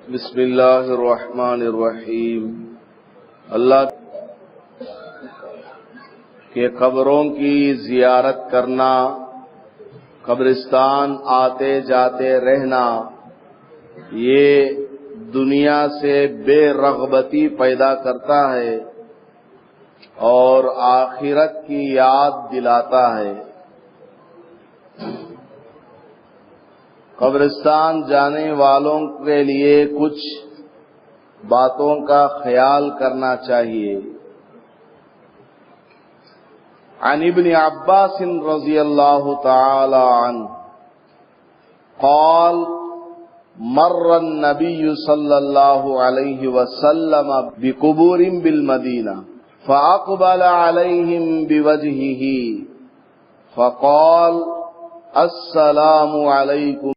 بسم اللہ الرحمن الرحیم۔ اللہ کے قبروں کی زیارت کرنا، قبرستان آتے جاتے رہنا، یہ دنیا سے بے رغبتی پیدا کرتا ہے اور آخرت کی یاد دلاتا ہے۔ قبرستان جانے والوں کے لیے کچھ باتوں کا خیال کرنا چاہیے۔ عن ابن عباس رضی اللہ تعالی عنہ قال مر النبی صلی اللہ علیہ وسلم بقبور بالمدینہ فاقبل علیہم بوجہہ فقال السلام علیکم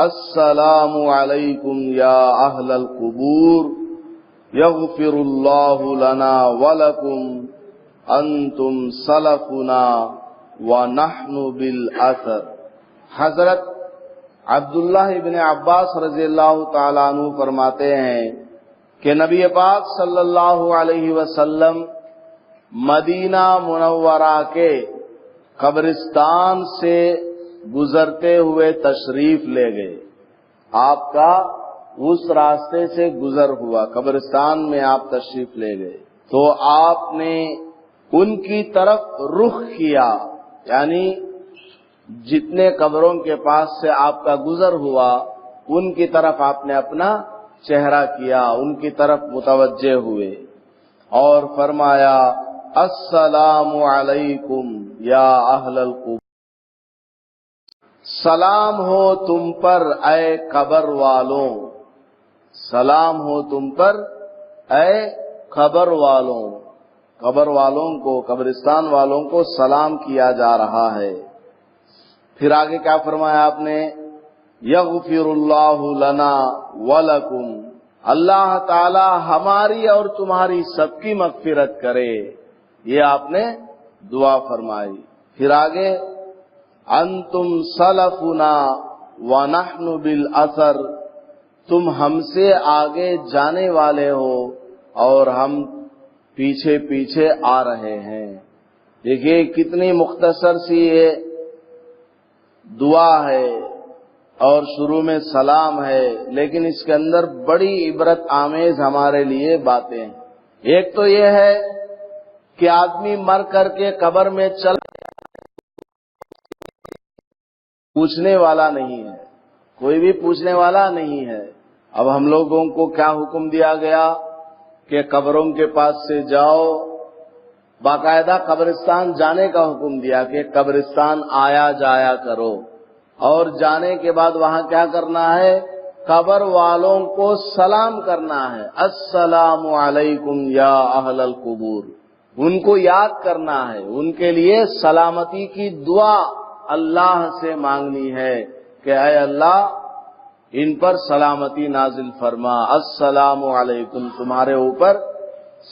السلام علیکم یا اہل القبور یغفر اللہ لنا ولکم انتم سلفنا ونحن بالاثر۔ حضرت عبداللہ ابن عباس رضی اللہ تعالیٰ عنہ فرماتے ہیں کہ نبی پاک صلی اللہ علیہ وسلم مدینہ منورہ کے قبرستان سے گزرتے ہوئے تشریف لے گئے۔ آپ کا اس راستے سے گزر ہوا، قبرستان میں آپ تشریف لے گئے تو آپ نے ان کی طرف رخ کیا، یعنی جتنے قبروں کے پاس سے آپ کا گزر ہوا ان کی طرف آپ نے اپنا چہرہ کیا، ان کی طرف متوجہ ہوئے اور فرمایا السلام علیکم یا اہل القبور، سلام ہو تم پر اے قبر والوں، سلام ہو تم پر اے قبر والوں۔ قبر والوں کو، قبرستان والوں کو سلام کیا جا رہا ہے۔ پھر آگے کیا فرمایا آپ نے؟ یغفر اللہ لنا ولکم، اللہ تعالی ہماری اور تمہاری سب کی مغفرت کرے، یہ آپ نے دعا فرمائی۔ پھر آگے انتم سلفنا ونحن بالاثر، تم ہم سے آگے جانے والے ہو اور ہم پیچھے پیچھے آ رہے ہیں۔ دیکھیے کتنی مختصر سی یہ دعا ہے اور شروع میں سلام ہے، لیکن اس کے اندر بڑی عبرت آمیز ہمارے لیے باتیں ہیں۔ ایک تو یہ ہے کہ آدمی مر کر کے قبر میں چل پوچھنے والا نہیں ہے، کوئی بھی پوچھنے والا نہیں ہے۔ اب ہم لوگوں کو کیا حکم دیا گیا کہ قبروں کے پاس سے جاؤ، باقاعدہ قبرستان جانے کا حکم دیا کہ قبرستان آیا جایا کرو، اور جانے کے بعد وہاں کیا کرنا ہے؟ قبر والوں کو سلام کرنا ہے، السلام علیکم یا اہل القبور، ان کو یاد کرنا ہے، ان کے لیے سلامتی کی دعا اللہ سے مانگنی ہے کہ اے اللہ ان پر سلامتی نازل فرما، السلام علیکم، تمہارے اوپر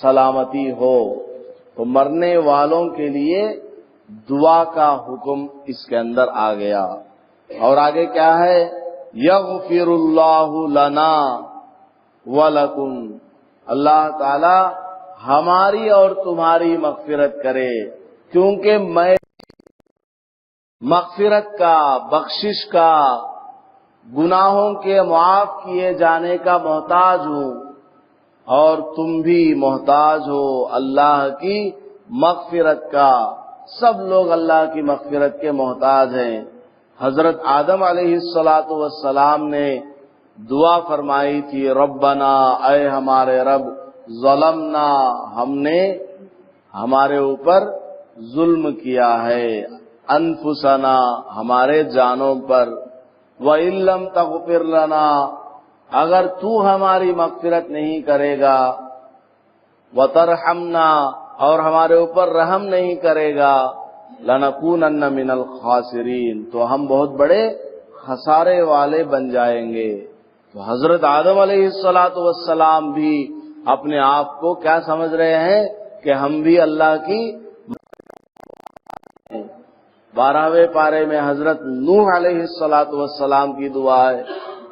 سلامتی ہو۔ تو مرنے والوں کے لیے دعا کا حکم اس کے اندر آ گیا۔ اور آگے کیا ہے؟ یغفر اللہ لنا ولکم، اللہ تعالی ہماری اور تمہاری مغفرت کرے، کیونکہ میں مغفرت کا، بخشش کا، گناہوں کے معاف کیے جانے کا محتاج ہوں، اور تم بھی محتاج ہو اللہ کی مغفرت کا۔ سب لوگ اللہ کی مغفرت کے محتاج ہیں۔ حضرت آدم علیہ السلام نے دعا فرمائی تھی، ربنا، اے ہمارے رب، ظلمنا، ہم نے ہمارے اوپر ظلم کیا ہے، انفسنا، ہمارے جانوں پر، وَإِن لَّمْ تَغْفِرْ لَنَا، اگر تو ہماری مغفرت نہیں کرے گا، وَتَرْحَمْنَا، اور ہمارے اوپر رحم نہیں کرے گا، لَنَكُونَنَّ مِنَ الْخَاسِرِينَ، تو ہم بہت بڑے خسارے والے بن جائیں گے۔ تو حضرت آدم علیہ السلام بھی اپنے آپ کو کیا سمجھ رہے ہیں کہ ہم بھی اللہ کی 12ویں پارے میں حضرت نوح علیہ السلام کی دعا ہے،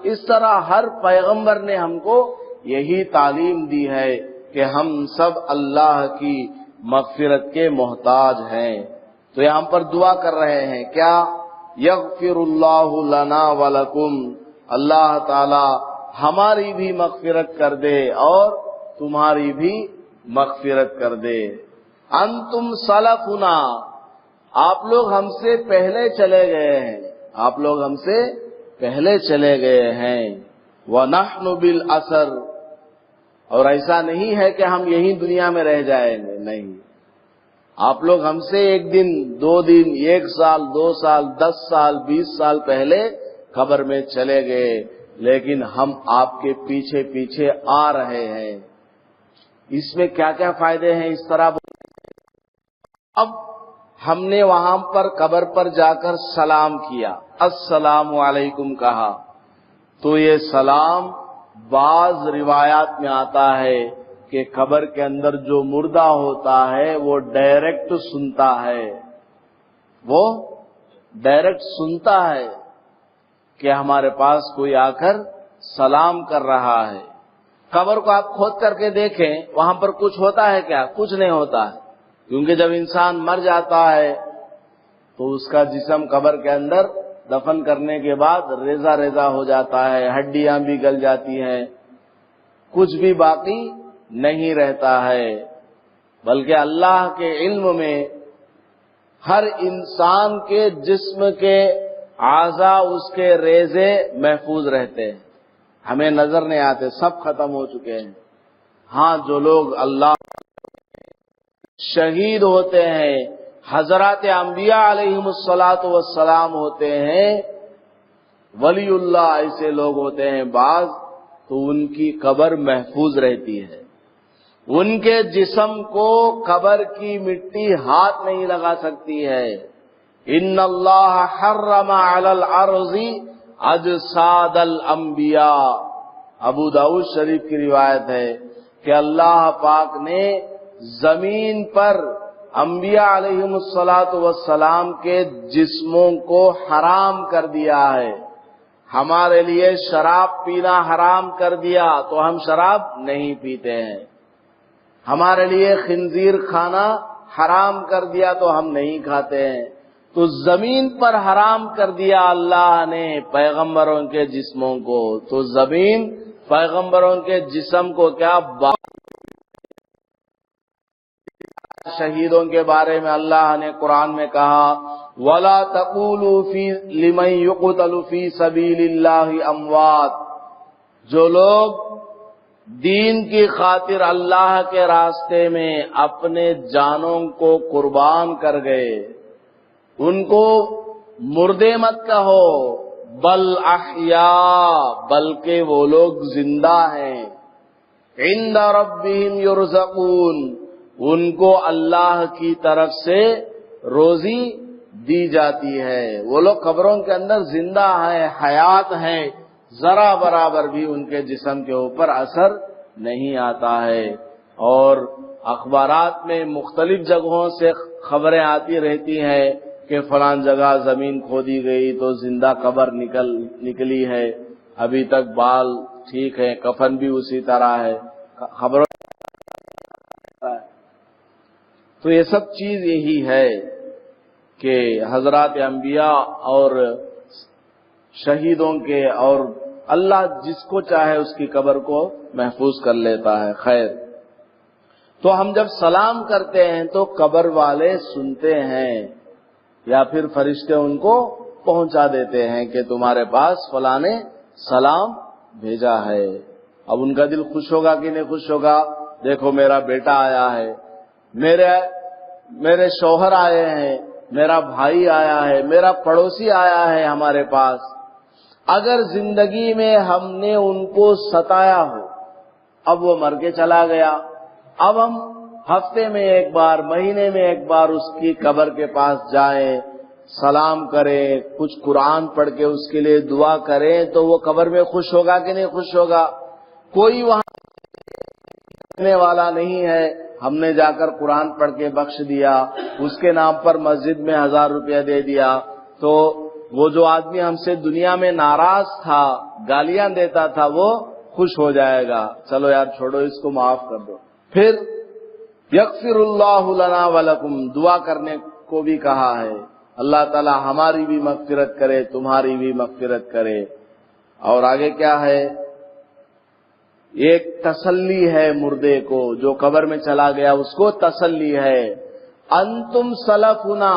اس طرح ہر پیغمبر نے ہم کو یہی تعلیم دی ہے کہ ہم سب اللہ کی مغفرت کے محتاج ہیں. تو یہاں پر دعا کر رہے ہیں کیا؟ یغفر اللہ لنا ولکم، اللہ تعالی ہماری بھی مغفرت کر دے اور تمہاری بھی مغفرت کر دے. انتم سلفنا، آپ لوگ ہم سے پہلے چلے گئے ہیں، آپ لوگ ہم سے پہلے چلے گئے ہیں. وَنَحْنُ بِالْأَثَرِ، اور ایسا نہیں ہے کہ ہم یہی دنیا میں رہ جائیں گے، نہیں، آپ لوگ ہم سے ایک دن، 2 دن، 1 سال، 2 سال، 10 سال، 20 سال پہلے قبر میں چلے گئے، لیکن ہم آپ کے پیچھے پیچھے آ رہے ہیں. اس میں کیا کیا فائدے ہیں اس طرح؟ اب ہم نے وہاں پر قبر پر جا کر سلام کیا، السلام علیکم کہا، تو یہ سلام بعض روایات میں آتا ہے کہ قبر کے اندر جو مردہ ہوتا ہے وہ ڈائریکٹ سنتا ہے، وہ ڈائریکٹ سنتا ہے کہ ہمارے پاس کوئی آ کر سلام کر رہا ہے. قبر کو آپ کھود کر کے دیکھیں، وہاں پر کچھ ہوتا ہے کیا؟ کچھ نہیں ہوتا ہے، کیونکہ جب انسان مر جاتا ہے تو اس کا جسم قبر کے اندر دفن کرنے کے بعد ریزہ ریزہ ہو جاتا ہے، ہڈیاں بھی گل جاتی ہیں، کچھ بھی باقی نہیں رہتا ہے. بلکہ اللہ کے علم میں ہر انسان کے جسم کے اعضاء، اس کے ریزے محفوظ رہتے ہیں، ہمیں نظر نہیں آتے، سب ختم ہو چکے ہیں. ہاں، جو لوگ اللہ شہید ہوتے ہیں، حضرات انبیاء علیہم الصلاۃ والسلام ہوتے ہیں، ولی اللہ ایسے لوگ ہوتے ہیں بعض، تو ان کی قبر محفوظ رہتی ہے، ان کے جسم کو قبر کی مٹی ہاتھ نہیں لگا سکتی ہے. ان اللہ حرم علی الارض اجساد الانبیاء، ابو داؤد شریف کی روایت ہے کہ اللہ پاک نے زمین پر انبیاء علیہم الصلاۃ والسلام کے جسموں کو حرام کر دیا ہے. ہمارے لیے شراب پینا حرام کر دیا تو ہم شراب نہیں پیتے ہیں، ہمارے لیے خنزیر کھانا حرام کر دیا تو ہم نہیں کھاتے ہیں. تو زمین پر حرام کر دیا اللہ نے پیغمبروں کے جسموں کو، تو زمین پیغمبروں کے جسم کو کیا شہیدوں کے بارے میں اللہ نے قرآن میں کہا وَلَا تَقُولُوا لِمَن يُقْتَلُ فِي سَبِيلِ اللَّهِ أَمْوَاتٌ، جو لوگ دین کی خاطر اللہ کے راستے میں اپنے جانوں کو قربان کر گئے، ان کو مردے مت کہو، بل احیاء، بلکہ وہ لوگ زندہ ہیں، عند ربہم یرزقون، ان کو اللہ کی طرف سے روزی دی جاتی ہے. وہ لوگ قبروں کے اندر زندہ ہیں، حیات ہیں، ذرا برابر بھی ان کے جسم کے اوپر اثر نہیں آتا ہے. اور اخبارات میں مختلف جگہوں سے خبریں آتی رہتی ہیں کہ فلاں جگہ زمین کھودی گئی تو زندہ قبر نکلی ہے، ابھی تک بال ٹھیک ہے، کفن بھی اسی طرح ہے، خبروں. تو یہ سب چیز یہی ہے کہ حضرات انبیاء اور شہیدوں کے، اور اللہ جس کو چاہے اس کی قبر کو محفوظ کر لیتا ہے. خیر، تو ہم جب سلام کرتے ہیں تو قبر والے سنتے ہیں یا پھر فرشتے ان کو پہنچا دیتے ہیں کہ تمہارے پاس فلاں نے سلام بھیجا ہے. اب ان کا دل خوش ہوگا کہ نہیں خوش ہوگا؟ دیکھو میرا بیٹا آیا ہے، میرے شوہر آئے ہیں، میرا بھائی آیا ہے، میرا پڑوسی آیا ہے ہمارے پاس. اگر زندگی میں ہم نے ان کو ستایا ہو، اب وہ مر کے چلا گیا، اب ہم ہفتے میں ایک بار، مہینے میں ایک بار اس کی قبر کے پاس جائیں، سلام کریں، کچھ قرآن پڑھ کے اس کے لیے دعا کریں، تو وہ قبر میں خوش ہوگا کہ نہیں خوش ہوگا؟ کوئی وہاں رہنے والا نہیں ہے، ہم نے جا کر قرآن پڑھ کے بخش دیا، اس کے نام پر مسجد میں 1000 روپیہ دے دیا، تو وہ جو آدمی ہم سے دنیا میں ناراض تھا، گالیاں دیتا تھا، وہ خوش ہو جائے گا، چلو یار چھوڑو اس کو، معاف کر دو۔ پھر یغفر اللہ لنا ولکم، دعا کرنے کو بھی کہا ہے، اللہ تعالی ہماری بھی مغفرت کرے، تمہاری بھی مغفرت کرے۔ اور آگے کیا ہے؟ ایک تسلی ہے مردے کو، جو قبر میں چلا گیا اس کو تسلی ہے، انتم سلفنا،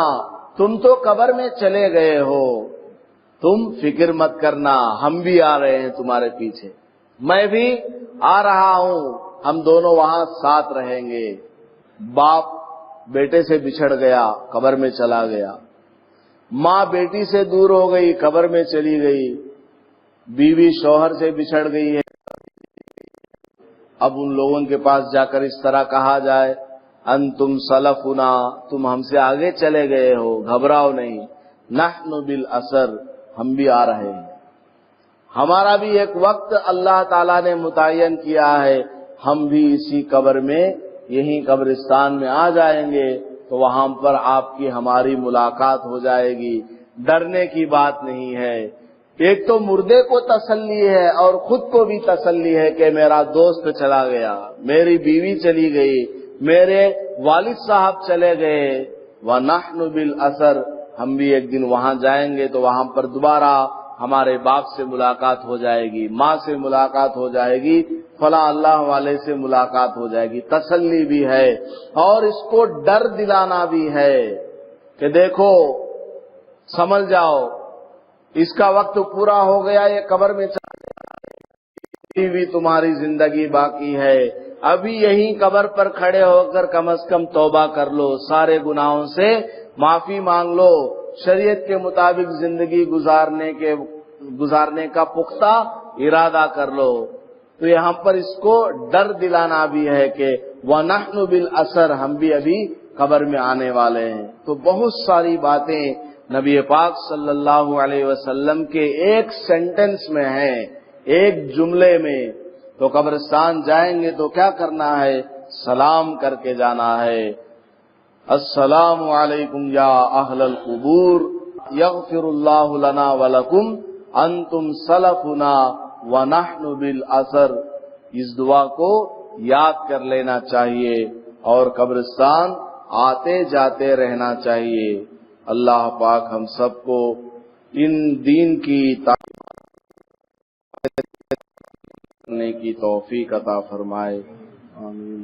تم تو قبر میں چلے گئے ہو، تم فکر مت کرنا، ہم بھی آ رہے ہیں تمہارے پیچھے، میں بھی آ رہا ہوں، ہم دونوں وہاں ساتھ رہیں گے۔ باپ بیٹے سے بچھڑ گیا، قبر میں چلا گیا، ماں بیٹی سے دور ہو گئی، قبر میں چلی گئی، بیوی شوہر سے بچھڑ گئی ہے۔ اب ان لوگوں کے پاس جا کر اس طرح کہا جائے، انتم سلفنا، تم ہم سے آگے چلے گئے ہو، گھبراؤ نہیں، نحن بالاثر، ہم بھی آ رہے ہیں، ہمارا بھی ایک وقت اللہ تعالیٰ نے متعین کیا ہے، ہم بھی اسی قبر میں، یہیں قبرستان میں آ جائیں گے، تو وہاں پر آپ کی ہماری ملاقات ہو جائے گی، ڈرنے کی بات نہیں ہے۔ ایک تو مردے کو تسلی ہے اور خود کو بھی تسلی ہے کہ میرا دوست چلا گیا، میری بیوی چلی گئی، میرے والد صاحب چلے گئے، وَنَحْنُ بِالْأَثَرِ، ہم بھی ایک دن وہاں جائیں گے تو وہاں پر دوبارہ ہمارے باپ سے ملاقات ہو جائے گی، ماں سے ملاقات ہو جائے گی، فلاں اللہ والے سے ملاقات ہو جائے گی، تسلی بھی ہے، اور اس کو ڈر دلانا بھی ہے کہ دیکھو سمجھ جاؤ، اس کا وقت پورا ہو گیا، یہ قبر میں بھی تمہاری زندگی باقی ہے، ابھی یہیں قبر پر کھڑے ہو کر کم از کم توبہ کر لو، سارے گناہوں سے معافی مانگ لو، شریعت کے مطابق زندگی گزارنے کا پختہ ارادہ کر لو۔ تو یہاں پر اس کو ڈر دلانا بھی ہے کہ وَنَحْنُ بِالْأَثَرِ، ہم بھی ابھی قبر میں آنے والے ہیں۔ تو بہت ساری باتیں نبی پاک صلی اللہ علیہ وسلم کے ایک سینٹنس میں ہیں، ایک جملے میں۔ تو قبرستان جائیں گے تو کیا کرنا ہے؟ سلام کر کے جانا ہے، السلام علیکم یا اہل القبور، یغفر اللہ لنا ولکم، انتم سلفنا ونحن بالاثر۔ اس دعا کو یاد کر لینا چاہیے اور قبرستان آتے جاتے رہنا چاہیے۔ اللہ پاک ہم سب کو ان دین کی کرنے کی توفیق عطا فرمائے، آمین۔